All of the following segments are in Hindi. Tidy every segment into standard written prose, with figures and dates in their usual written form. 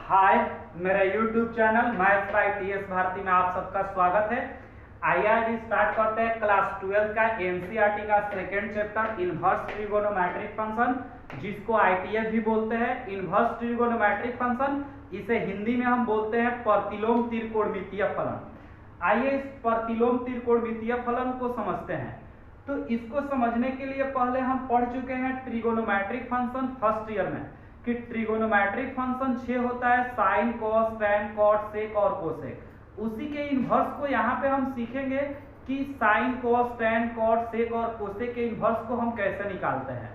हाय, मेरा YouTube channel maths by TS Bharti में आप सबका स्वागत है। आइए आज स्टार्ट करते हैं क्लास 12 का एनसीईआरटी का second chapter inverse trigonometric function, जिसको आईटीएफ भी बोलते हैं। इनवर्स ट्रिगोनोमेट्रिक फंक्शन, इसे हिंदी में हम बोलते हैं प्रतिलोम त्रिकोणमितीय फलन। आइए इस प्रतिलोम त्रिकोणमितीय फलन को समझते हैं। तो इसको समझने के लिए पहले हम पढ़ चुके हैं ट्रिगोनोमेट्रिक फंक्शन फर्स्ट ईयर में कि ट्रिगोनोमेट्रिक फंक्शन 6 होता है, साइन, कॉस, टैन, कॉट, सेक और कोसेक। उसी के इनवर्स को यहाँ पे हम सीखेंगे कि साइन, कॉस, टैन, कॉट, सेक और कोसेक के इनवर्स को हम कैसे निकालते हैं।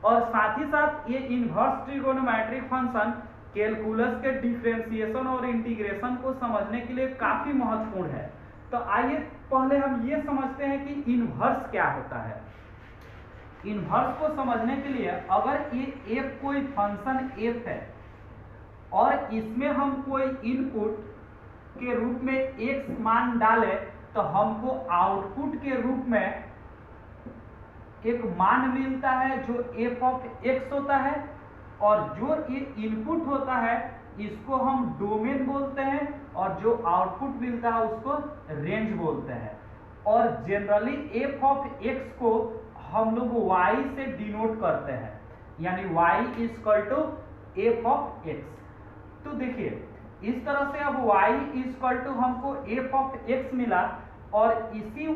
और साथ ही साथ ये इनवर्स ट्रिगोनोमेट्रिक फंक्शन कैलकुलस के डिफरेंशिएशन और इंटीग्रेशन को समझने के लिए काफी महत्वपूर्ण है। तो आइए पहले हम ये समझते हैं कि इनवर्स क्या होता है। इनवर्स को समझने के लिए अगर ये एफ कोई फंक्शन एफ है और इसमें हम कोई इनपुट के रूप में एक्स मान डालें तो हमको आउटपुट के रूप में एक मान मिलता है जो एफ ऑफ एक्स होता है, और जो ये इनपुट होता है इसको हम डोमेन बोलते हैं, और जो आउटपुट मिलता है उसको रेंज बोलते हैं। और जनरली एफ ऑफ एक्स को हम लोग y से डिनोट करते हैं, यानी y equal to F of X. तो देखिए इस तरह से अब y इक्वल टू हमको एफ ऑफ एक्स मिला, और इसी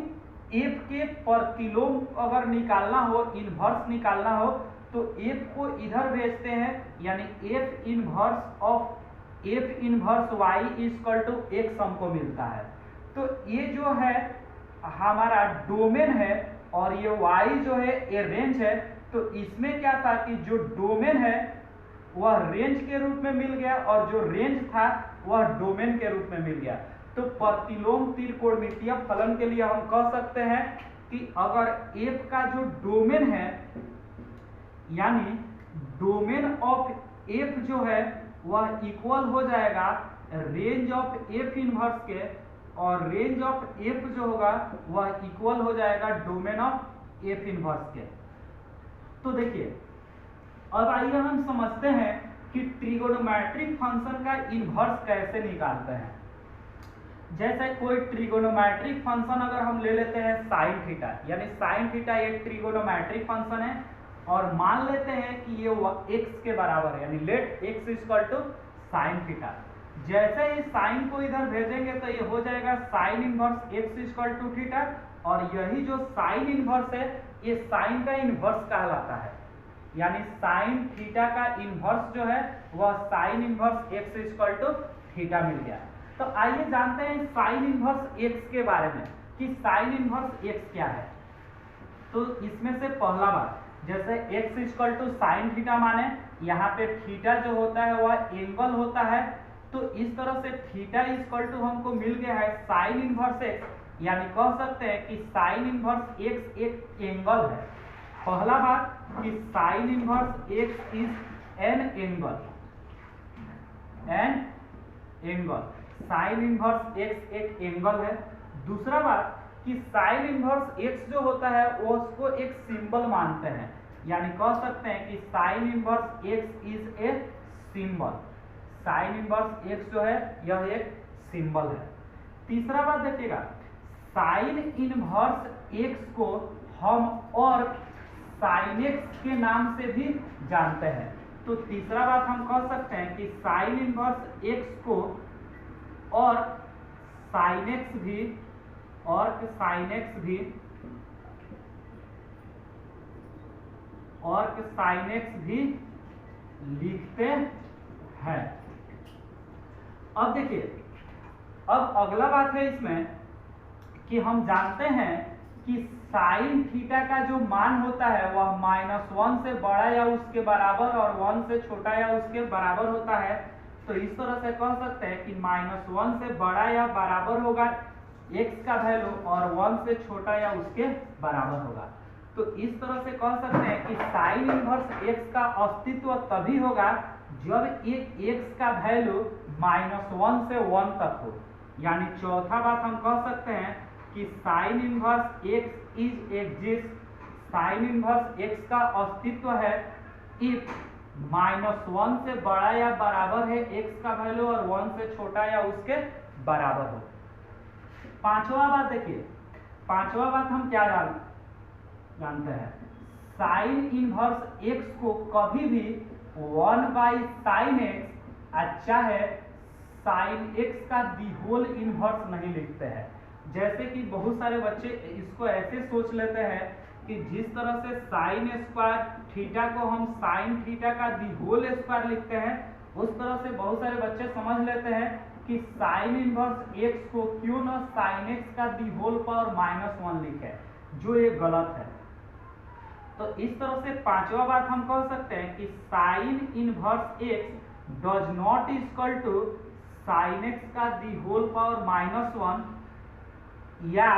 एफ के प्रतिलोम अगर निकालना हो, इनवर्स निकालना हो, तो एफ को इधर भेजते हैं, यानी F inverse of F inverse y equal to X हमको मिलता है। तो ये जो है हमारा डोमेन है और ये y जो है ये रेंज है। तो इसमें क्या था कि जो डोमेन है वह रेंज के रूप में मिल गया, और जो रेंज था वह डोमेन के रूप में मिल गया। तो प्रतिलोम त्रिकोणमितीय फलन के लिए हम कह सकते हैं कि अगर f का जो डोमेन है, यानी डोमेन ऑफ f जो है वह इक्वल हो जाएगा रेंज ऑफ f इनवर्स के, और रेंज ऑफ f जो होगा वह इक्वल हो जाएगा डोमेन ऑफ f इनवर्स के। तो देखिए अब आइए हम समझते हैं कि ट्रिगोनोमेट्रिक फंक्शन का इनवर्स कैसे निकालते हैं। जैसे कोई ट्रिगोनोमेट्रिक फंक्शन अगर हम ले लेते हैं साइन थीटा, यानी साइन थीटा एक ट्रिगोनोमेट्रिक फंक्शन है, और मान लेते हैं कि ये x के बराबर है, यानी let x equal to sine theta. जैसे ही साइन को इधर भेजेंगे तो ये हो जाएगा sine inverse x equal to theta, और यही जो साइन इनवर्स है ये साइन का इनवर्स कहलाता है, यानी साइन थीटा का इनवर्स जो है वह sine inverse x equal to theta मिल गया। तो आइए जानते हैं साइन इनवर्स x के बारे में कि साइन इनवर्स x क्या है। तो इसमें से पहला बात, जैसे x equal to sine theta माने यहाँ पे थीटा जो होता है वह एंगल होता है। तो इस तरह से थीटा इक्वल टू हमको मिल गया है साइन इनवर्स x, यानी कह सकते हैं कि साइन इनवर्स x एक एंगल है। पहला बात कि sine inverse x is an angle, sign inverse x एक एंगल है। दूसरा बात कि साइन इनवर्स x जो होता है वो उसको एक सिंबल मानते हैं, यानी कह सकते हैं कि sine inverse x is a symbol. Sign inverse x जो है यह एक सिंबल है। तीसरा बात देखिएगा, साइन इनवर्स x को हम और साइन x के नाम से भी जानते हैं। तो तीसरा बात हम कह सकते हैं कि साइन इनवर्स x को और साइन x भी साइन x भी लिखते हैं। अब देखिए, अब अगला बात है इसमें कि हम जानते हैं कि साइन थीटा का जो मान होता है वह -1 से बड़ा या उसके बराबर और 1 से छोटा या उसके बराबर होता है। तो इस तरह से कह सकते हैं कि -1 से बड़ा या बराबर होगा x का वैल्यू, और 1 से छोटा या उसके बराबर होगा। तो इस तरह से कह सकते हैं कि साइन इनवर्स x का अस्तित्व तभी होगा जब एक x का वैल्यू -1 से 1 तक हो। यानी चौथा बात हम कह सकते हैं कि sine inverse x is exist, sign inverse x का अस्तित्व है इफ -1 से बड़ा या बराबर है x का वैल्यू और 1 से छोटा या उसके बराबर हो। पांचवा बात देखिए, पांचवा बात हम क्या जानते हैं, साइन इनवर्स x को कभी भी 1/sin x अच्छा है साइन x का दी होल इनवर्स नहीं लिखते हैं। जैसे कि बहुत सारे बच्चे इसको ऐसे सोच लेते हैं कि जिस तरह से साइन स्क्वायर थीटा को हम साइन थीटा का दी होल स्क्वायर लिखते हैं, उस तरह से बहुत सारे बच्चे समझ लेते हैं कि साइन इनवर्स x को क्यों ना साइन x का दी होल पावर -1 लिखे, जो ये गलत है। तो इस तरह से पांचवा बात हम कह सकते हैं कि sine inverse x does not equal to sine x का दी होल पावर -1, या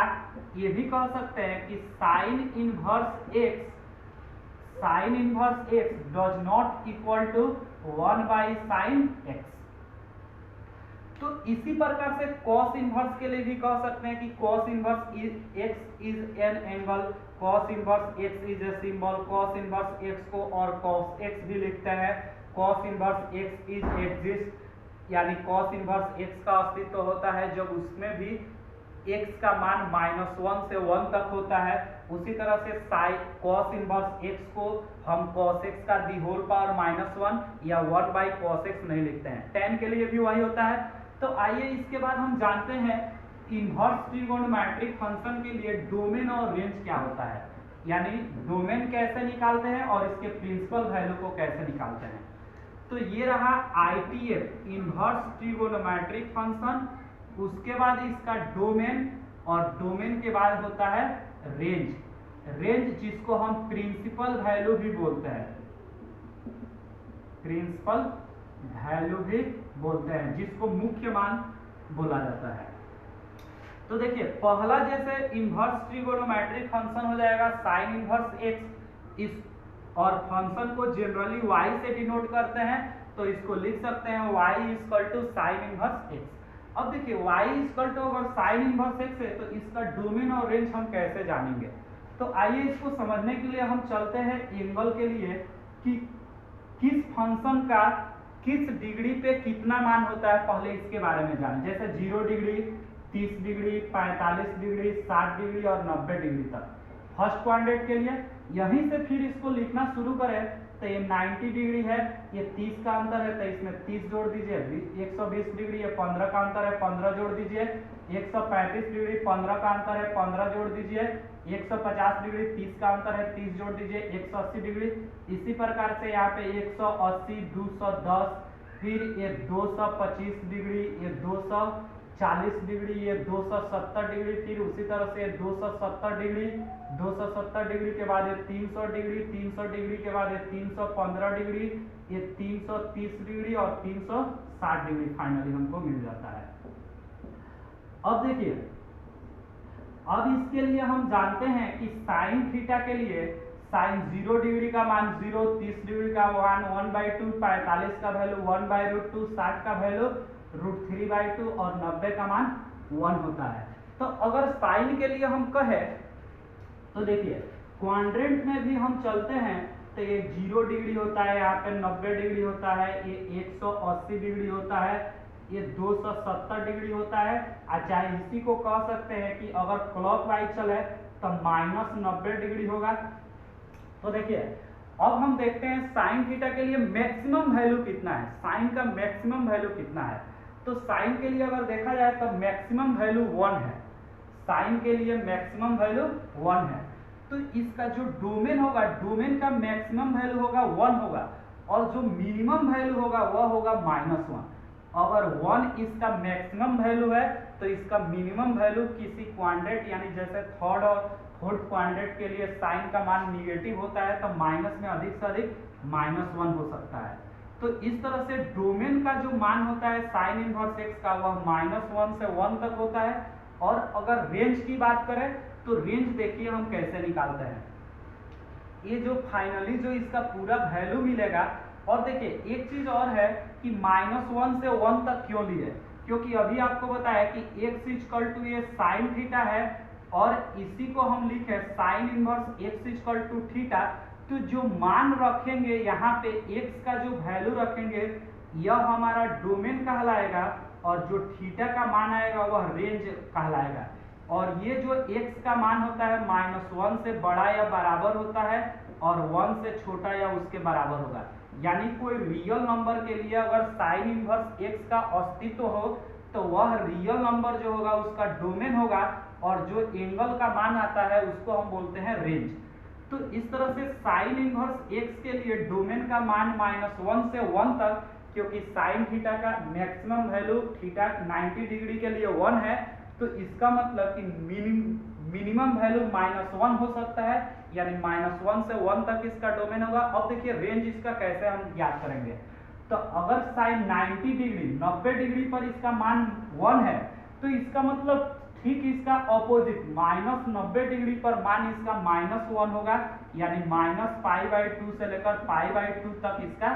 ये भी कह सकते हैं कि sine inverse x does not equal to 1/sin x। तो इसी प्रकार से cos इनवर्स के लिए भी कह सकते हैं कि cos inverse x is an angle, cos inverse x is a symbol, cos inverse x को और cos x भी लिखते हैं, cos inverse x is exist, यानी cos इनवर्स x का अस्तित्व होता है जब उसमें भी x का मान -1 से 1 तक होता है। उसी तरह से cos इनवर्स x को हम cos x का दी होल पावर -1 या 1/cos x नहीं लिखते हैं, tan के लिए भी वही होता है। तो आइए इसके बाद हम जानते हैं इनवर्स ट्रिगोनोमेट्रिक फंक्शन के लिए डोमेन और रेंज क्या होता है, यानी डोमेन कैसे निकालते हैं और इसके प्रिंसिपल वैल्यू को कैसे निकालते हैं। तो ये रहा ITF इनवर्स ट्रिगोनोमेट्रिक फंक्शन, उसके बाद इसका डोमेन, और डोमेन के बाद होता है रेंज जिसको हम प्रिंसिपल वैल्यू भी बोलते हैं, प्रिंसिपल वैल्यू भी बोलते हैं, जिसको मुख्य मान बोला जाता है। तो देखिए पहला जैसे इनवर्स ट्रिगोनोमेट्रिक फंक्शन हो जाएगा साइन इनवर्स x, इस और फंक्शन को जनरली y से डिनोट करते हैं, तो इसको लिख सकते हैं y equal to sine inverse x। अब देखिए y इक्वल टू अगर साइन इनवर्स x है तो इसका डोमेन और रेंज हम कैसे जानेंगे। तो आइए इसको समझने के लिए हम चलते हैं एंगल के लिए कि किस फंक्शन का किस डिग्री पे कितना मान होता है, पहले इसके बारे में जानें। जैसे 0 डिग्री, 30 डिग्री, 45 डिग्री, 60 डिग्री और 90 डिग्री तक फर्स्ट क्वाड्रेंट के लिए। यहीं से फिर इसको लिखना शुरू करें तो ये 90 डिग्री है, ये 30 का अंतर है तो इसमें 30 जोड़ दीजिए, 120 डिग्री ये 15 का अंतर है, 15 जोड़ दीजिए, 135 डिग्री 15 का अंतर है, 15 जोड़ दीजिए, 150 डिग्री 30 का अंतर है, 30 जोड़ दीजिए, 180 डिग्री। इसी प्रकार से यहाँ पे 180, 210, फिर ये 225 डिग्री, ये 240 डिग्री, ये 270 डिग्री, फिर उसी तरह से 270 डिग्री, 270 डिग्री के बाद ये 300 डिग्री, 300 डिग्री के बाद ये 315 डिग्री, ये 330 डिग्री और 360 डिग्री फाइनली हमको मिल जाता है। अब देखिए, अब इसके लिए हम जानते हैं कि साइन थीटा के लिए साइन 0 डिग्री का मान 0, 30 डिग्री का मान 1/2, 45 का वैल्यू 1/√2, 60 का वैल्यू √3/2 और 90 का मान 1 होता है। तो अगर साइन के लिए हम कहें तो देखिए क्वाड्रेंट में भी हम चलते हैं तो ये 0 डिग्री होता है, यहाँ पे 90 डिग्री होता है, ये 180 डिग्री होता है, ये 270 डिग्री होता है। अच्छा इसी को कह सकते हैं कि अगर क्लॉकवाइज चले तो -90 डिग्री होगा। तो देखिए अब हम देखते हैं साइन थीटा के लिए मैक्सिमम वैल्यू कितना है, साइन का मैक्सिमम वैल्यू कितना है। तो साइन के लिए अगर देखा जाए तो मैक्सिमम वैल्यू 1 है, साइन के लिए मैक्सिमम वैल्यू 1 है। तो इसका जो डोमेन होगा, डोमेन का मैक्सिमम वैल्यू होगा 1 होगा, और जो मिनिमम वैल्यू होगा वह होगा -1। अगर 1 इसका मैक्सिमम वैल्यू है तो इसका मिनिमम वैल्यू किसी क्वाड्रेंट यानी जैसे थर्ड और फोर्थ क्वाड्रेंट के लिए साइन का मान निगेटिव होता है तो माइनस में अधिक से अधिक -1 हो सकता है। तो इस तरह से डोमेन का जो मान होता है साइन इनवर्स x का वह -1 से 1 तक होता है। और अगर रेंज की बात करें तो रेंज देखिए हम कैसे निकालते हैं। ये जो फाइनली जो इसका पूरा वैल्यू मिलेगा, और देखिए एक चीज और है कि -1 से 1 तक क्यों लिए, क्योंकि अभी आपको बताया कि x इक्वल टू ये साइन थीटा है और इसी को हम लिखे sine inverse x equal to theta. तो जो मान रखेंगे यहाँ पे x का जो वैल्यू रखेंगे यह हमारा डोमेन कहलाएगा, और जो थीटा का मान आएगा वह रेंज कहलाएगा। और ये जो x का मान होता है -1 से बड़ा या बराबर होता है, और 1 से छोटा या उसके बराबर होगा। यानी कोई रियल नंबर के लिए अगर साइन इनवर्स x का अस्तित्व हो तो वह रियल नंबर जो होगा उसका डोमेन होगा, और जो एंगल का मान आता है उसको हम बोलते हैं रेंज। तो इस तरह से साइन इनवर्स x के लिए डोमेन का मान -1 से 1 तक, क्योंकि साइन थीटा का मैक्सिमम वैल्यू थीटा 90 डिग्री के लिए 1 है, तो इसका मतलब कि मिनिमम वैल्यू -1 हो सकता है, यानी -1 से 1 तक इसका डोमेन होगा। अब देखिए रेंज इसका कैसे हम ज्ञात करेंगे। तो अगर साइन 90 डिग्री पर इसका मान 1 है, तो इसका मतलब ठीक इसका ऑपोजिट -90 डिग्री पर मान इसका -1 होगा, यानी -π/2 से लेकर π/2 तक इसका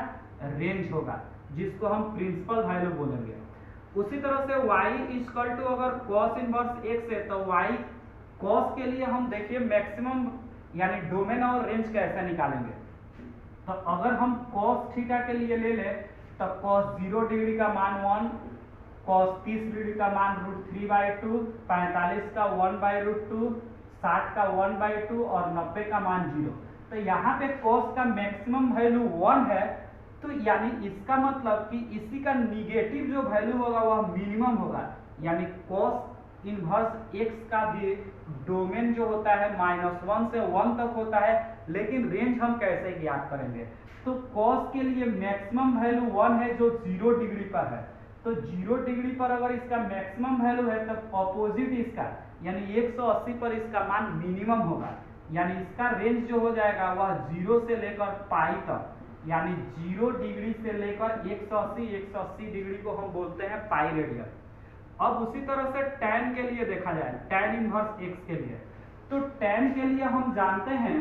रेंज होगा, जिसको हम प्रिंसिपल वैल्यू बोलेंगे। उसी तरह से y अगर cos इनवर्स x है, तो y cos के लिए हम देखिए मैक्सिमम यानी डोमेन और रेंज कैसे निकालेंगे। तो अगर हम cos थीटा के लिए ले लें तो cos 0 डिग्री का मान 1, cos 30 डिग्री का मान √3/2, 45 का 1/√2, 60 का 1/2 और 90 का मान 0। तो यहाँ पे cos का मैक्सिमम वैल्यू 1 है, तो यानी इसका मतलब कि इसी का निगेटिव जो वैल्यू होगा वह मिनिमम होगा, यानी cos इनवर्स x का भी डोमेन जो होता है -1 से 1 तक होता है। लेकिन रेंज हम कैसे ज्ञात करेंगे। तो cos के लिए मैक्सिमम वैल्यू 1 है जो 0 डिग्री पर है, तो 0 डिग्री पर अगर इसका मैक्सिमम वैल्यू है तब ऑपोजिट इसका यानी 180 पर इसका मान मिनिमम होगा, यानी इसका रेंज जो हो जाएगा वह 0 से लेकर पाई तक, यानी 0 डिग्री से लेकर 180 डिग्री को हम बोलते हैं पाई रेडियन। अब उसी तरह से tan के लिए देखा जाए, tan इनवर्स x के लिए, तो tan के लिए हम जानते हैं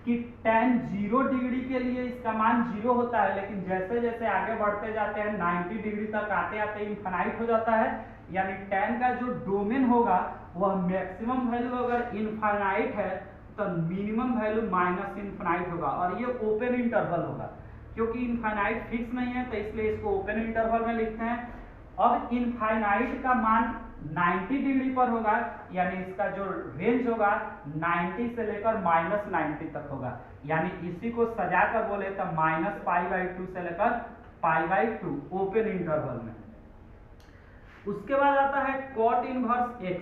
कि tan 0 डिग्री के लिए इसका मान 0 होता है, लेकिन जैसे जैसे आगे बढ़ते जाते हैं 90 डिग्री तक आते आते इनफाइनाइट हो जाता है, यानी tan का जो डोमेन होगा वह मैक्सिमम वैल्यू अगर इनफाइनाइट है तो मिनिमम वैल्यू -इनफाइनाइट होगा, और ये ओपन इंटरवल होगा। क्योंकि इनफाइनाइट फिक्स नहीं है तो इसलिए इसको ओपन इंटरवल में लिखते हैं। अब इनफाइनाइट का मान 90 डिग्री पर होगा, यानी इसका जो रेंज होगा 90 से लेकर -90 तक होगा, यानी इसी को सजा कर बोले तो -π/2 से लेकर π/2 ओपन इंटरवल में। उसके बाद आता है cot इनवर्स x।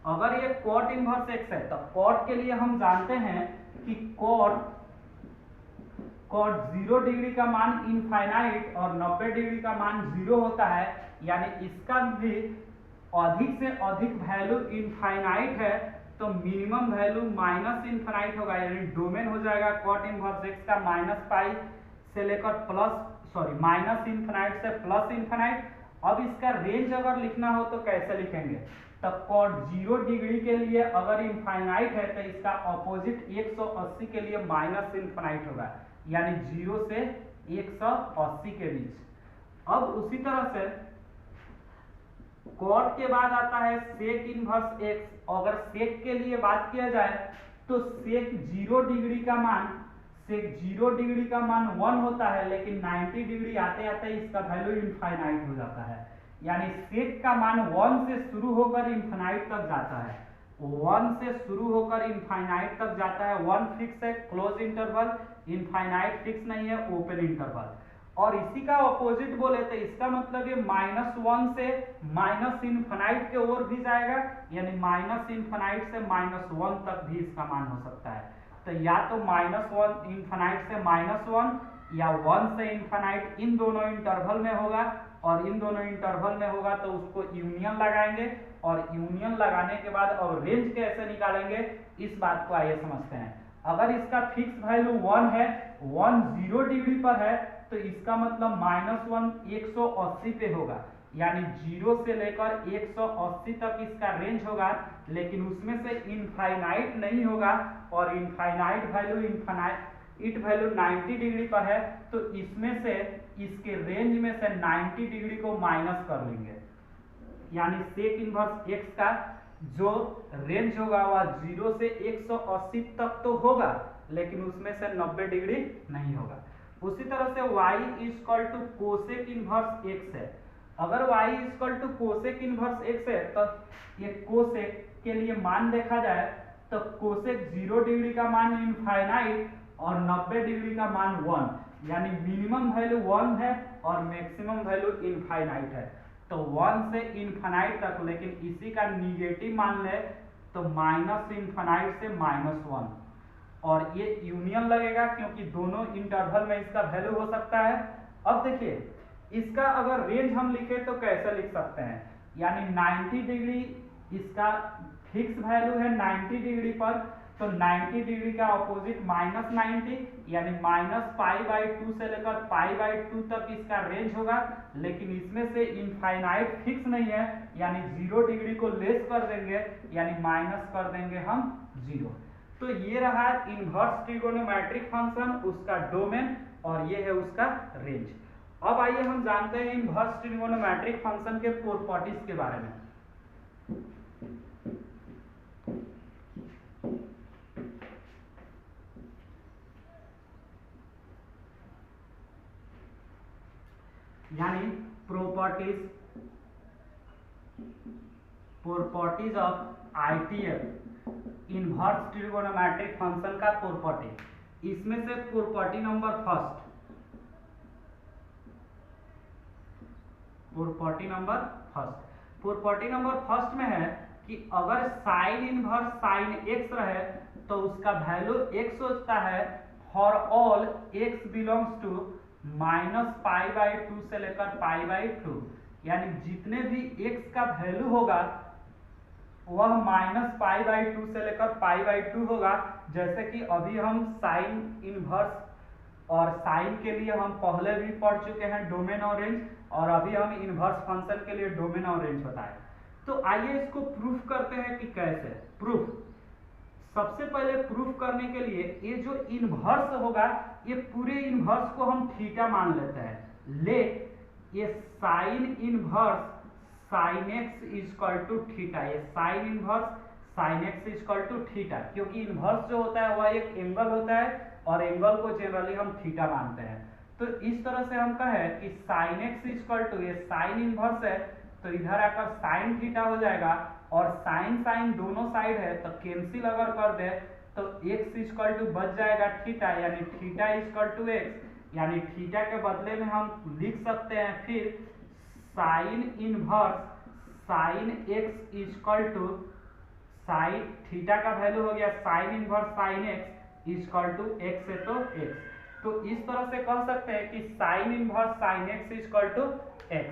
अगर ये cot इनवर्स x है तो cot के लिए हम जानते हैं कि cot 0 डिग्री का मान इनफाइनाइट और 90 डिग्री का मान 0 होता है, यानी इसका भी अधिक से अधिक वैल्यू इनफाइनाइट है तो मिनिमम वैल्यू -इनफाइनाइट होगा, यानी डोमेन हो जाएगा cot इनवर्स x का -π से लेकर -इनफाइनाइट से +इनफाइनाइट। अब इसका रेंज अगर लिखना हो तो कैसे लिखेंगे। तो cot 0 डिग्री के लिए अगर इनफाइनाइट है तो इसका ऑपोजिट 180 के लिए -इनफाइनाइट होगा, यानी 0 से 180 के बीच। अब उसी तरह से cot के बाद आता है sec इनवर्स x। अगर sec के लिए बात किया जाए तो sec 0 डिग्री का मान 1 होता है, लेकिन 90 डिग्री आते आते इसका वैल्यू इनफाइनाइट हो जाता है, यानी sec का मान 1 से शुरू होकर इनफाइनाइट तक जाता है, 1 से शुरू होकर इनफाइनाइट तक जाता है। 1 फिक्स है क्लोज इंटरवल, इनफाइनाइट फिक्स नहीं है ओपन इंटरवल। और इसी का अपोजिट बोले तो इसका मतलब ये -1 से -इनफाइनाइट के ओर भी जाएगा, यानी -इनफाइनाइट से -1 तक भी इसका मान हो सकता है। तो या तो -1 इनफाइनाइट से -1 या 1 से इनफाइनाइट, इन दोनों इंटरवल में होगा, और इन दोनों इंटरवल में होगा तो उसको यूनियन लगाएंगे, और यूनियन लगाने के बाद अब रेंज कैसे निकालेंगे इस बात को आइए समझते हैं। अगर इसका फिक्स वैल्यू 1 है, 1 0 डिग्री पर है, तो इसका मतलब -1 180 पे होगा, यानी 0 से लेकर 180 तक इसका रेंज होगा, लेकिन उसमें से इनफाइनाइट नहीं होगा, और इनफाइनाइट वैल्यू 90 डिग्री पर है, तो इसमें से इसके रेंज में से 90 डिग्री को माइनस कर लेंगे, यानी sec इनवर्स x का जो रेंज होगा वह 0 से 180 तक तो होगा, लेकिन उसमें से 90 डिग्री नहीं होगा। उसी तरह से y equal to cosec inverse x है। अगर y equal to cosec inverse x है तो ये कोसेक के लिए मान देखा जाए तो कोसेक 0 डिग्री का मान इनफाइनाइट और 90 डिग्री का मान 1, यानी मिनिमम वैल्यू 1 है और मैक्सिमम वैल्यू इनफाइनाइट है। तो 1 से इनफाइनाइट तक, लेकिन इसी का निगेटिव मान ले तो माइनस इनफाइनाइट से -1, और ये यूनियन लगेगा क्योंकि दोनों इंटरवल में इसका वैल्यू हो सकता है। अब देखिए इसका अगर रेंज हम लिखे तो कैसे लिख सकते हैं, यानी 90 डिग्री इसका फिक्स वैल्यू है 90 डिग्री पर, तो 90 डिग्री का अपोजिट -90, यानी -π/2 से लेकर π/2 तक इसका रेंज होगा। लेकिन इसमें से इनफाइनाइट फिक्स नहीं है, यानी 0 डिग्री को लेस कर देंगे, यानी माइनस कर देंगे हम 0। तो ये रहा इनवर्स ट्रिगोनोमेट्रिक फंक्शन, उसका डोमेन, और ये है उसका रेंज। अब आइए हम जानते हैं इनवर्स ट्रिगोनोमेट्रिक फंक्शन के प्रॉपर्टीज के बारे में। यानी properties of ITF, inverse trigonometric function का प्रॉपर्टी। इसमें से प्रॉपर्टी नंबर फर्स्ट में है कि अगर साइन इनवर्स साइन एक्स रहे तो उसका वैल्यू एक्स होता है for all x belongs to -π/2 से लेकर π/2, यानी जितने भी x का वैल्यू होगा वह -π/2 से लेकर π/2 होगा। जैसे कि अभी हम साइन इनवर्स और साइन के लिए हम पहले भी पढ़ चुके हैं डोमेन और रेंज, और अभी हम इनवर्स फंक्शन के लिए डोमेन और रेंज बताए। तो आइए इसको प्रूफ करते हैं कि कैसे। प्रूफ, सबसे पहले प्रूफ करने के लिए ये जो इनवर्स होगा, ये पूरे इनवर्स को हम थीटा मान लेते हैं। लेट ये sine inverse sine x equal to theta, ये sine inverse sine x equal to theta, क्योंकि इनवर्स जो होता है वह एक एंगल होता है और एंगल को जनरली हम थीटा मानते हैं। तो इस तरह से हम कहें कि साइन एक्स इक्वल टू, ये साइन इनवर्स है तो इधर आकर साइन थीटा हो जाएगा, और साइन साइन दोनों साइड है तो कैंसिल अगर कर दे तो x इक्वल टू बच जाएगा थीटा, यानी थीटा इक्वल टू x, यानी थीटा के बदले में हम लिख सकते हैं फिर sine inverse sine x equal to sine theta का वैल्यू हो गया sine inverse sine x equal to x है तो x। तो इस तरह से कह सकते हैं कि sine inverse sine x equal to x।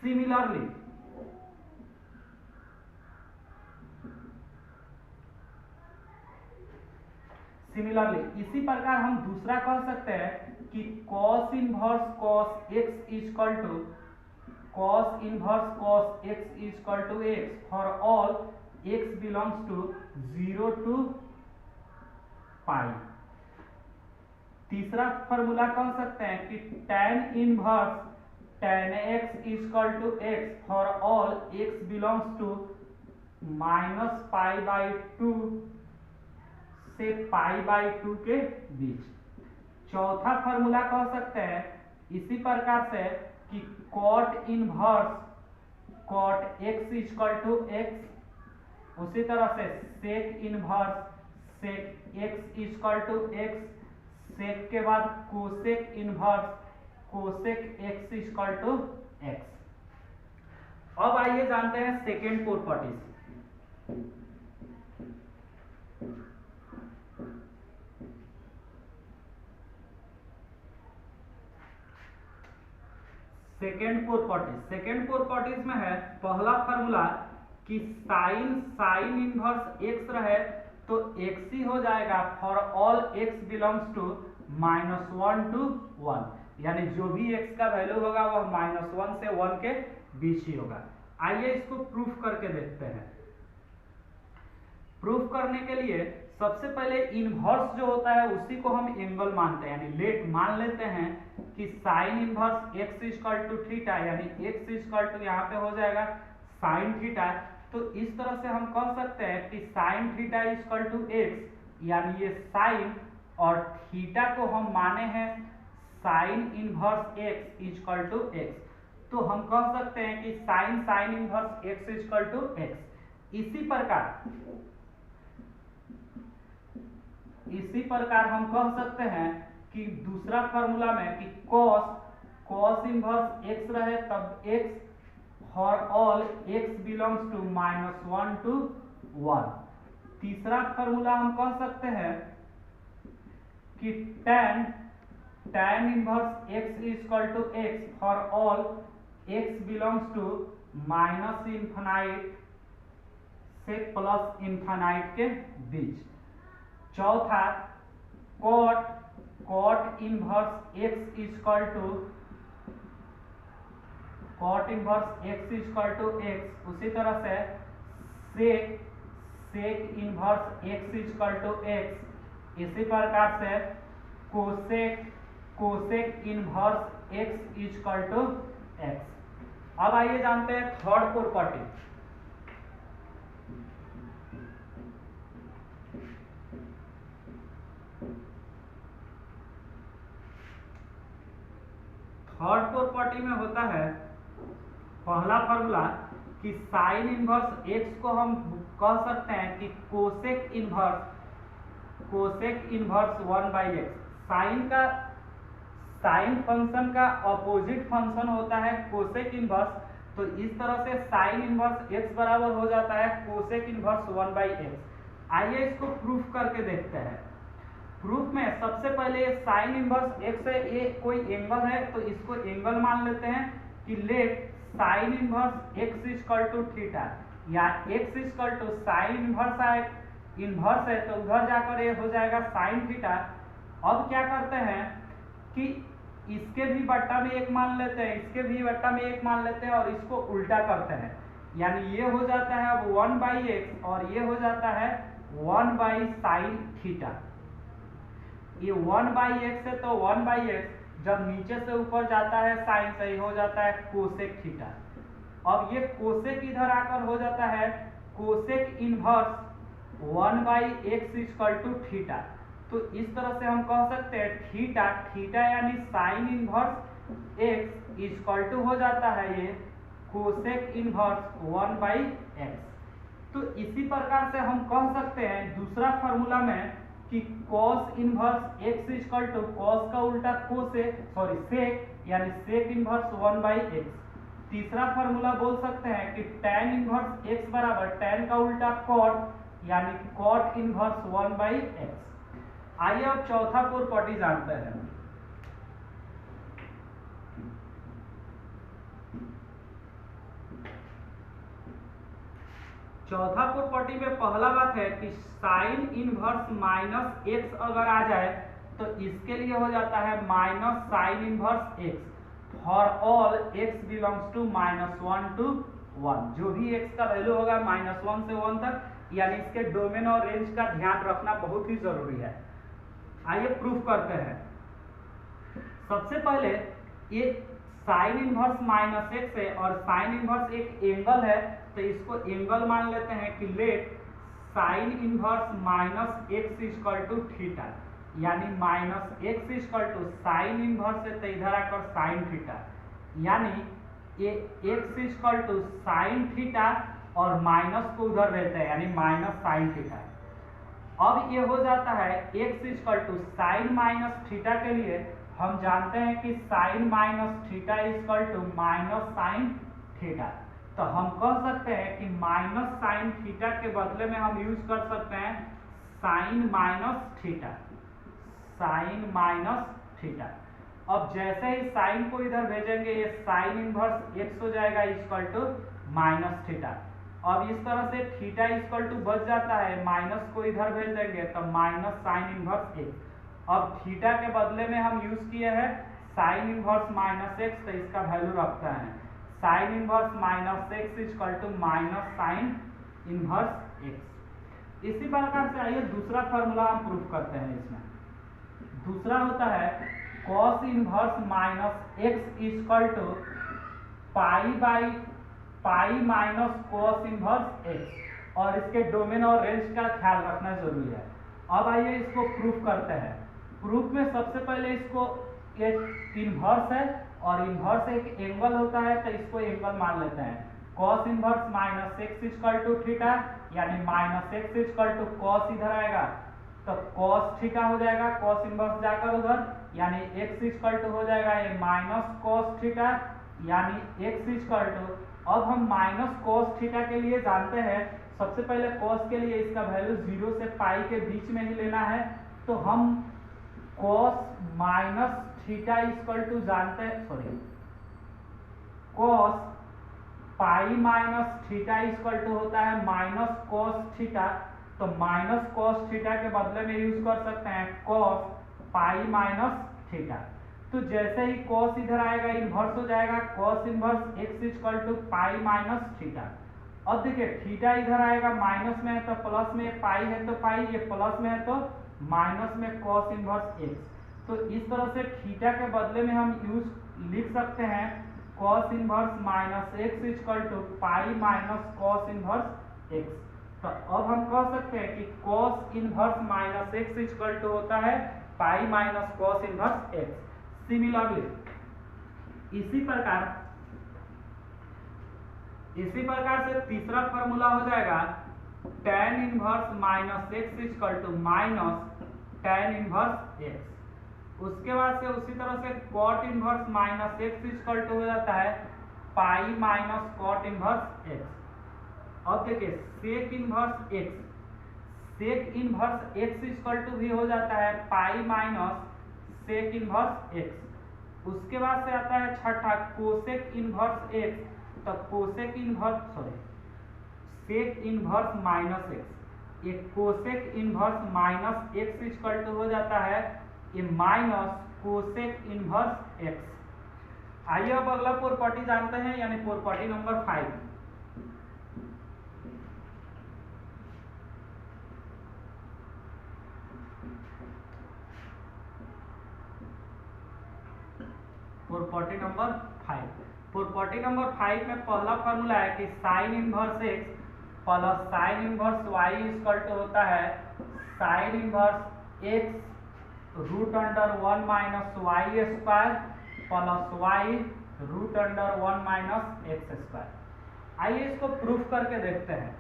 Similarly इसी प्रकार हम दूसरा कह सकते हैं कि cos inverse cos x equal to cos inverse cos x equal to x for all x belongs to 0 to π। तीसरा फॉर्मूला कह सकते हैं कि tan inverse tan x equal to x for all x belongs to -π/2 से π/2 के बीच। चौथा फॉर्मूला कह सकते हैं इसी प्रकार से कि cot inverse cot x equal to x, उसी तरह से sec inverse sec x equal to x, sec के बाद cosec inverse cosec x equal to x। अब आइए जानते हैं सेकेंड प्रॉपर्टीज। सेकेंड प्रॉपर्टीज में है पहला फॉर्मूला कि साइन इनवर्स x रहे तो x ही हो जाएगा for all x belongs to -1 to 1, यानी जो भी x का वैल्यू होगा वह -1 से 1 के बीच ही होगा। आइए इसको प्रूफ करके देखते हैं। प्रूफ करने के लिए सबसे पहले इनवर्स जो होता है उसी को हम एंगल मानते हैं, यानी लेट मान लेते हैं कि sine inverse x equal to theta, यानी x इक्वल टू यहाँ पे हो जाएगा साइन थीटा। तो इस तरह से हम कह सकते हैं कि sine theta equal to x, यानी ये साइन और थीटा को हम माने हैं sine inverse x equal to X, तो हम कह सकते हैं कि sine inverse x equal to X. इसी प्रकार हम कह सकते हैं कि दूसरा फार्मूला में कि कॉस इनवर्स एक्स रहे तब X for all x belongs to -1 to 1। तीसरा फार्मूला हम कह सकते हैं कि tan inverse x equal to X for all x belongs to -∞ से +∞ के बीच। चौथा cot inverse x equal to X, उसी तरह से sec inverse x equal to X, इसी प्रकार से cosec inverse x equal to X. अब आइए जानते हैं थर्ड प्रॉपर्टी। थर्ड प्रॉपर्टी में होता है पहला फार्मूला कि साइन इनवर्स एक्स को हम कह सकते हैं कि cosec inverse 1/x। Sine function का अपोजिट फंक्शन होता है कोसेक इनवर्स, तो इस तरह से साइन इनवर्स एक्स बराबर हो जाता है कोसेक इनवर्स 1/x। आइए इसको प्रूफ करके देखते हैं। प्रूफ में सबसे पहले साइन इनवर्स एक्स है, ये कोई एंगल है तो इसको एंगल मान लेते हैं कि let sine inverse x equal to theta, या x equal to sine inverse है तो उधर जाकर ये हो जाएगा साइन थीटा। अब क्या करते हैं कि इसके भी बट्टा में एक मान लेते हैं, इसके भी बट्टा में एक मान लेते हैं और इसको उल्टा करते हैं, यानी ये हो जाता है अब 1/x और ये हो जाता है 1/sin थीटा। ये 1/x है तो 1/x जब नीचे से ऊपर जाता है साइन से हो जाता है कोसेक थीटा। अब ये कोसेक इधर आकर हो जाता है cosec inverse 1/x equal to theta. तो इस तरह से हम कह सकते हैं थीटा यानी sine inverse x equal to हो जाता है ये कोसेक इनवर्स 1/x। तो इसी प्रकार से हम कह सकते हैं दूसरा फार्मूला में कि cos inverse x equal to cos का उल्टा सेक यानी सेक इनवर्स 1/x। तीसरा फार्मूला बोल सकते हैं कि tan इनवर्स x बराबर tan का उल्टा cot यानी cot इनवर्स 1/x। आइए अब चौथा प्रॉपर्टी जानते हैं। चौथा प्रॉपर्टी में पहला बात है कि साइन इनवर्स -x अगर आ जाए तो इसके लिए हो जाता है -sin inverse x for all x belongs to -1 to 1। जो भी x का वैल्यू होगा -1 से 1 तक, यानी इसके डोमेन और रेंज का ध्यान रखना बहुत ही जरूरी है। आइए प्रूफ करते हैं। सबसे पहले ये साइन इनवर्स -x है और साइन इनवर्स एक एंगल है तो इसको एंगल मान लेते हैं कि let sine inverse -x equal to theta, यानी -x equal to sine inverse है तो इधर आकर साइन थीटा, यानी ये x equal to sine theta और माइनस को उधर रहता है यानी -sin थीटा। अब ये हो जाता है x equal to sine minus theta के लिए हम जानते हैं कि sine minus theta equal to -sin theta. तो हम कह सकते हैं कि -sin थीटा के बदले में हम यूज कर सकते हैं साइन माइनस थीटा। अब जैसे ही साइन को इधर भेजेंगे ये साइन इनवर्स x हो जाएगा इक्वल टू -थीटा। अब इस तरह से थीटा इक्वल टू बच जाता है, माइनस को इधर भेज देंगे तो -sin इनवर्स x। अब थीटा के बदले में हम यूज किए हैं साइन इनवर्स -x, तो इसका वैल्यू रखते हैं sine inverse -x equal to -sin inverse x। इसी प्रकार से आइए दूसरा फार्मूला हम प्रूफ करते हैं। इसमें दूसरा होता है cos inverse -x equal to pi minus cos inverse x, और इसके डोमेन और रेंज का ख्याल रखना जरूरी है। अब आइए इसको प्रूफ करते हैं। प्रूफ में सबसे पहले इसको एक इनवर्स है और इनवर्स एक एंगल होता है तो इसको एंगल मान लेते हैं। cos inverse minus x equal to theta, यानी minus x equal to cos इधर आएगा तो cos थीटा हो जाएगा, cos इनवर्स जाकर उधर, यानी x इक्वल टू हो जाएगा ये माइनस cos थीटा, यानी x इक्वल टू, अब हम माइनस cos थीटा के लिए जानते हैं सबसे पहले cos के लिए इसका वैल्यू 0 से पाई के बीच में ही लेना है, तो हम cos minus theta equal to जानते हैं, sorry cos pi minus theta equal to होता है माइनस cos थीटा, तो माइनस cos थीटा के बदले में यूज कर सकते हैं cos पाई माइनस थीटा। तो जैसे ही cos इधर आएगा इन्वर्स हो जाएगा cos inverse x equal to pi minus theta. अब देखिए थीटा इधर आएगा माइनस में है तो प्लस में, पाई है तो पाई, ये प्लस में है तो माइनस में cos इन्वर्स x। तो इस तरह से थीटा के बदले में हम यूज लिख सकते हैं cos inverse minus x equal to pi minus cos inverse x। तो अब हम कह सकते हैं कि cos inverse minus x equal to होता है pi minus cos inverse x। Similarly इसी प्रकार से तीसरा फॉर्मूला हो जाएगा tan inverse minus x equal to minus tan inverse x। उसके बाद से उसी तरह से cot inverse minus x equal to हो जाता है pi minus cot inverse x। अब देखिए sec inverse x equal to भी हो जाता है pi minus sec inverse x। उसके बाद से आता है छठा कोसेक इन्वर्स x, तो cosec inverse sec inverse minus x, एक cosec inverse minus x equal to हो जाता है ये माइनस कोसेक इन्वर्स x। आइए अब अगला प्रॉपर्टी जानते हैं, यानी प्रॉपर्टी नंबर 5। प्रॉपर्टी नंबर 5 में पहला फॉर्मूला है कि sine inverse x plus sine inverse y equal to होता है sine inverse x root under 1 minus Y square plus y root under 1 minus x square. आइए इसको प्रूफ करके देखते हैं।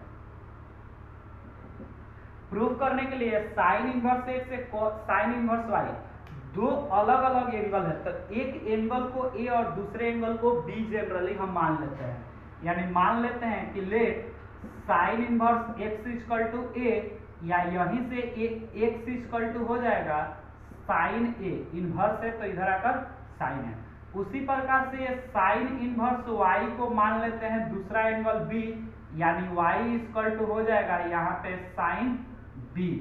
प्रूफ करने के लिए साइन इनवर्स x से साइन इनवर्स y दो अलग अलग एंगल है, तो एक एंगल को a और दूसरे एंगल को b जनरली हम मान लेते हैं, यानी मान लेते हैं कि let sine inverse x equal to a, या यहीं से x इक्वल टू हो जाएगा साइन a, इनवर्स है तो इधर आकर साइन है। उसी प्रकार से ये साइन इनवर्स y को मान लेते हैं दूसरा एंगल b, यानी y इक्वल टू हो जाएगा यहाँ पे साइन b।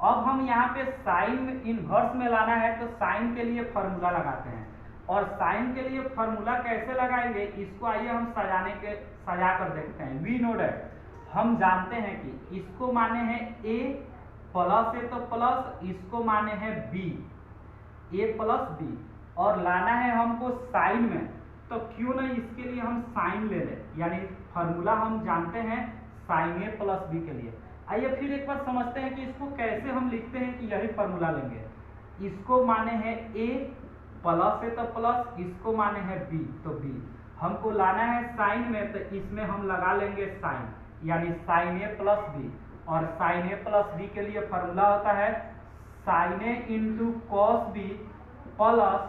अब हम यहाँ पे साइन इनवर्स में लाना है तो साइन के लिए फॉर्मूला लगाते हैं, और साइन के लिए फॉर्मूला कैसे लगाएंगे इसको आइए हम सजा कर देखते हैं। वी नो दैट, हम जानते हैं कि इसको माने हैं a प्लस है तो प्लस, इसको माने हैं b, a प्लस b, और लाना है हमको साइन में, तो क्यों नहीं इसके लिए हम साइन ले लें, यानी फॉर्मूला हम जानते हैं साइन a प्लस b के लिए। आइए फिर एक बार समझते हैं कि इसको कैसे हम लिखते हैं कि यही फॉर्मूला लेंगे। इसको माने हैं a प्लस है तो प्लस, इसको माने हैं b तो b, हमको लाना है साइन में तो इसमें हम लगा लेंगे साइन, यानी साइन a प्लस b, और साइन a प्लस b के लिए फॉर्मूला होता है sine a into cos b plus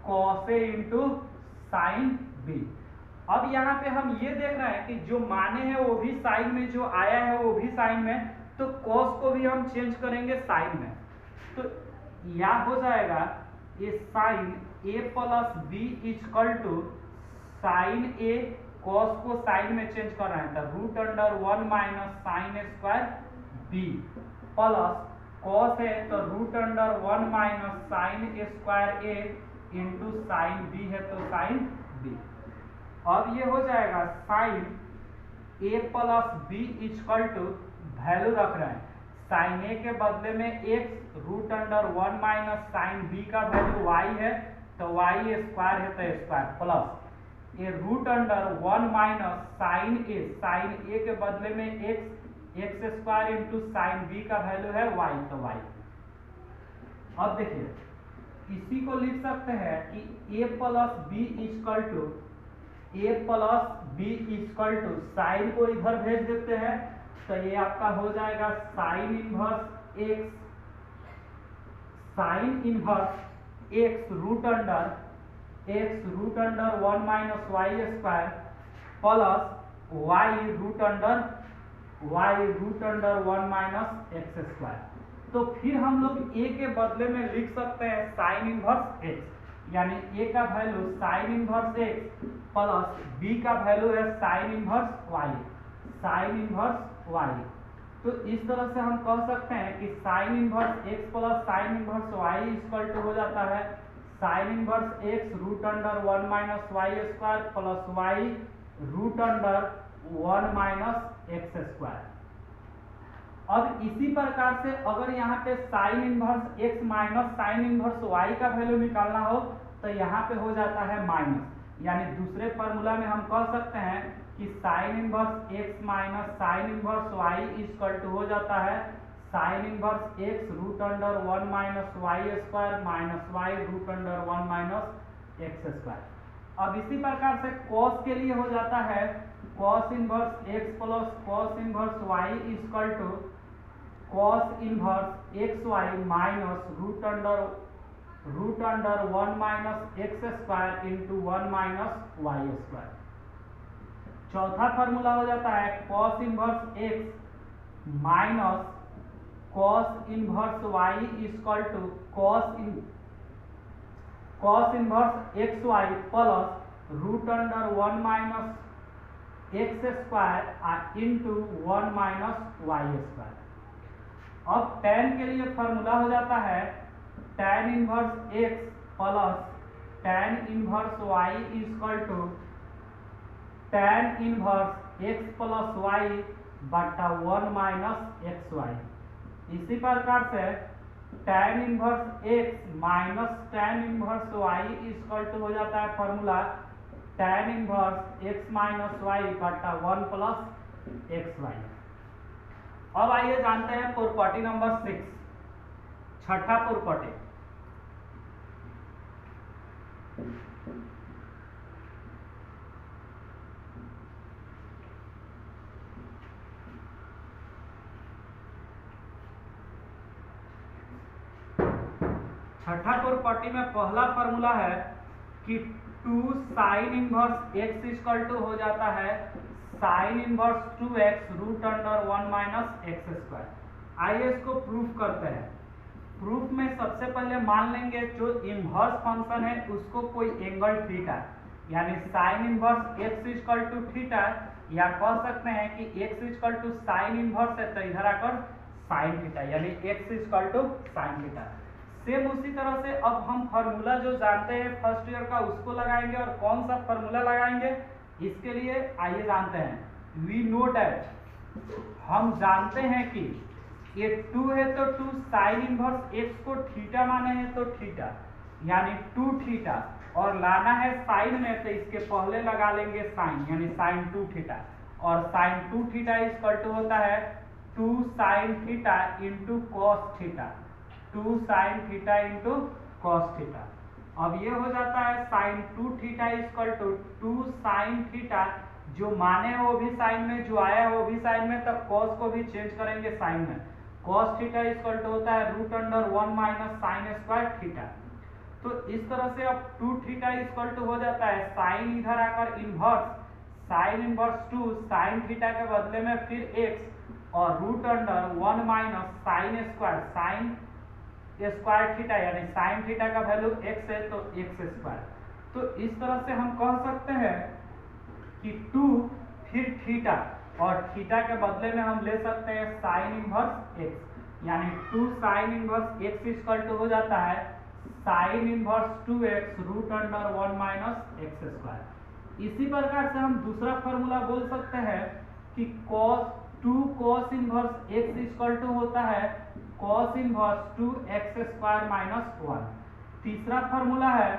cos a into sine b। अब यहाँ पे हम ये देख रहे हैं कि जो माने हैं वो भी साइन में, जो आया है वो भी साइन में, तो कॉस को भी हम चेंज करेंगे साइन में, तो यह हो जाएगा ये sine a plus b equal to sine a, cos को साइन में चेंज कर रहे हैं तो root under 1 minus sine square b, plus cos है तो root under 1 minus sine square a into sine b है तो साइन b। अब ये हो जाएगा sine a plus b equal to, value रख रहे हैं साइन a के बदले में x root under 1 minus sign b का वैल्यू y है तो y स्क्वायर है तो स्क्वायर, प्लस ये root under 1 minus sine a के बदले में x square into sine b का वैल्यू है y तो y। अब देखिए इसी को लिख सकते हैं कि a plus B equal to sine को इधर भेज देते हैं, तो ये आपका हो जाएगा sine inverse X root under 1 minus Y square plus Y root under 1 minus x square. तो फिर हम लोग a के बदले में लिख सकते हैं साइन इनवर्स x, यानी a का value sign inverse x plus b का वैल्यू है साइन इनवर्स y। तो इस तरह से हम कह सकते हैं कि sine inverse x plus sine inverse y equal to हो जाता है sine inverse x root under 1 minus Y square plus y root under 1 minus x square. अब इसी प्रकार से अगर यहाँ पे sine inverse x minus sine inverse y का वैल्यू निकालना हो तो यहाँ पे हो जाता है माइनस, यानी दूसरे फॉर्मूला में हम कह सकते हैं कि sine inverse x minus sine inverse y equal to हो जाता है sine inverse x root under 1 minus Y square minus y root under 1 minus x square. अब इसी प्रकार से cos के लिए हो जाता है cos inverse x plus cos inverse y equal to cos inverse x y minus root under 1 minus x square into 1 minus Y square. चौथा फॉर्मूला हो जाता है cos inverse x minus cos inverse y equal to cos inverse x y plus root under 1 minus x square into 1 minus Y square. अब tan के लिए फॉर्मूला हो जाता है tan inverse x plus tan inverse y equal to tan inverse x plus y बटा 1 माइनस एक्स वाई। इसी प्रकार से tan inverse x minus tan inverse y equal to हो जाता है formula tan inverse x minus y बटा 1 प्लस एक्स वाई। अब आइए जानते हैं प्रॉपर्टी नंबर 6, छठा प्रॉपर्टी। छठा प्रॉपर्टी में पहला फॉर्मूला है कि 2 sine inverse x equal to हो जाता है sine inverse 2x root under 1 minus x square. आइए इसको प्रूफ करते हैं। प्रूफ में सबसे पहले मान लेंगे जो इनवर्स फंक्शन है उसको कोई एंगल थीटा, यानी sine inverse x equal to theta, या कह सकते हैं कि x equal to sine inverse है तो इधर आकर साइन थीटा, यानी x equal to sine theta. Same उसी तरह से अब हम फार्मूला जो जानते हैं फर्स्ट ईयर का उसको लगाएंगे, और कौन सा फार्मूला लगाएंगे इसके लिए आइए जानते हैं। वी नो डैट, हम जानते हैं कि ये 2 है तो 2 साइन इनवर्स x को थीटा माने हैं तो थीटा, यानी 2 थीटा, और लाना है साइन में तो इसके पहले लगा लेंगे साइन, यानी साइन 2 थीटा, और साइन 2 थीटा इक्वल टू होता है 2 sine theta into cos theta, 2 sine theta into cos theta. अब ये हो जाता है sine 2 theta equal to 2 sine theta, जो माने वो भी साइन में, जो आया वो भी साइन में, तब कॉस को भी चेंज करेंगे साइन में। कॉस थीटा इक्वल टू होता है root under 1 minus sine square theta. तो इस तरह से अब 2 थीटा इक्वल टू हो जाता है साइन इधर आकर inverse sine inverse 2 sine theta के बदले में फिर x और root under 1 minus sine square theta, यानी साइन थीटा का वैल्यू x है तो x स्क्वायर। तो इस तरह से हम कह सकते हैं कि 2 फिर थीटा, और थीटा के बदले में हम ले सकते हैं साइन इनवर्स x, यानी 2 sine inverse x equal to हो जाता है sine inverse 2x root under 1 minus x square. इसी प्रकार से हम दूसरा फॉर्मूला बोल सकते हैं कि2 cos inverse x equal to होता है cos inverse 2x square minus 1। तीसरा फॉर्मूला है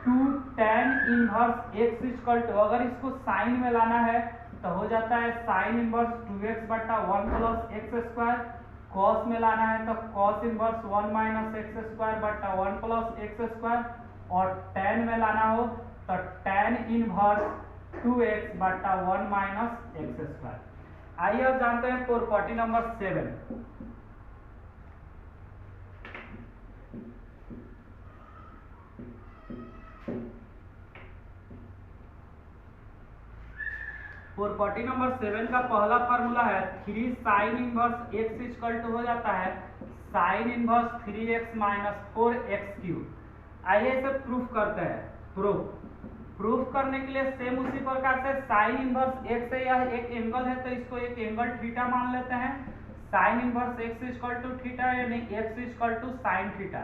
2 tan inverse x equal to, अगर इसको साइन में लाना है तो हो जाता है साइन इनवर्स 2x बटा 1 प्लस एक्स स्क्वायर कॉस में लाना है तो cos inverse 1 minus x square बटा 1 प्लस एक्स स्क्वायर, और tan में लाना हो तो tan इनवर्स 2x बटा 1 माइनस एक्स स्क्वायर। आइए अब जानते हैं प्रॉपर्टी नंबर 7। प्रॉपर्टी नंबर 7 का पहला फार्मूला है 3 sine inverse x equal to हो जाता है sine inverse 3x minus 4x cube. आइए इसे प्रूफ करते हैं। प्रूफ करने के लिए सेम उसी प्रकार से साइन इनवर्स x से यह एक एंगल है तो इसको एक एंगल थीटा मान लेते हैं। Sine inverse x equal to theta यानी x equal to sine theta.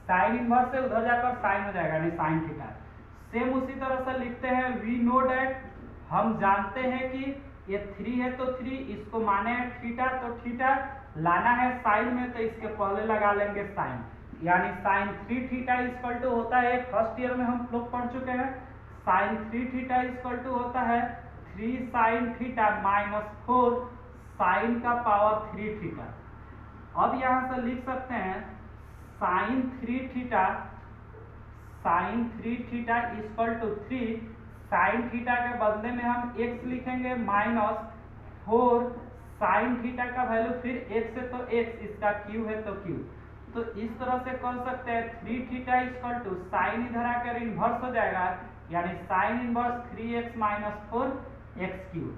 Sine inverse से उधर जाकर साइन हो जाएगा यानी साइन थीटा। सेम उसी तरह से लिखते हैं वी नो डैट, हम जानते हैं कि ये 3 है तो 3, इसको माने है थीटा तो थीटा लाना है साइन में तो इसके पहले लगा लेंगे साइन, यानी साइन 3 थीटा इक्वल टू होता है, फर्स्ट ईयर में हम लोग पढ़ चुके हैं, साइन 3 थीटा इक्वल टू होता है 3 साइन थीटा माइनस 4 साइन का पावर 3 थीटा। अब यहाँ से लिख सकते हैं sine 3 theta equal to 3 sine theta के बदले में हम x लिखेंगे माइनस 4 साइन थीटा का वैल्यू फिर x है तो x, इसका q है तो q। तो इस तरह से कर सकते हैं 3 थीटा इक्वल टू साइन इधर आकर इन्वर्स हो जाएगा यानी sign inverse 3x minus 4x cube,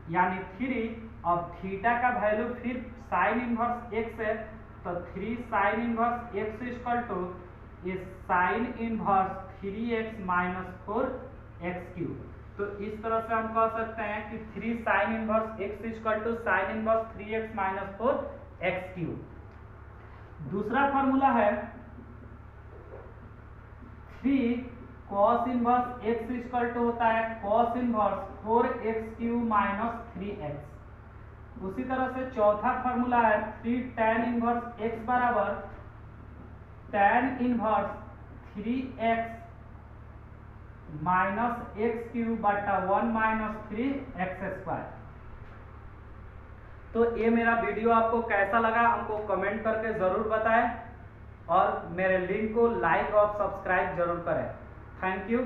यानी 3। अब थीटा का वैल्यू फिर साइन इन्वर्स x है तो 3 sine inverse x equal to ये sine inverse 3x minus 4x cube. तो इस तरह से हम कह सकते हैं कि 3 sine inverse x equal to sine inverse 3x minus 4x cube. दूसरा फॉर्मूला है 3 cos inverse x equal to होता है cos inverse 4x cube minus 3x। उसी तरह से चौथा फॉर्मूला है 3 tan इनवर्स x बराबर tan inverse 3x minus x cube बटा 1 माइनस 3x स्क्वायर। तो ये मेरा वीडियो आपको कैसा लगा हमको कमेंट करके जरूर बताएं और मेरे लिंक को लाइक और सब्सक्राइब जरूर करें। Thank you.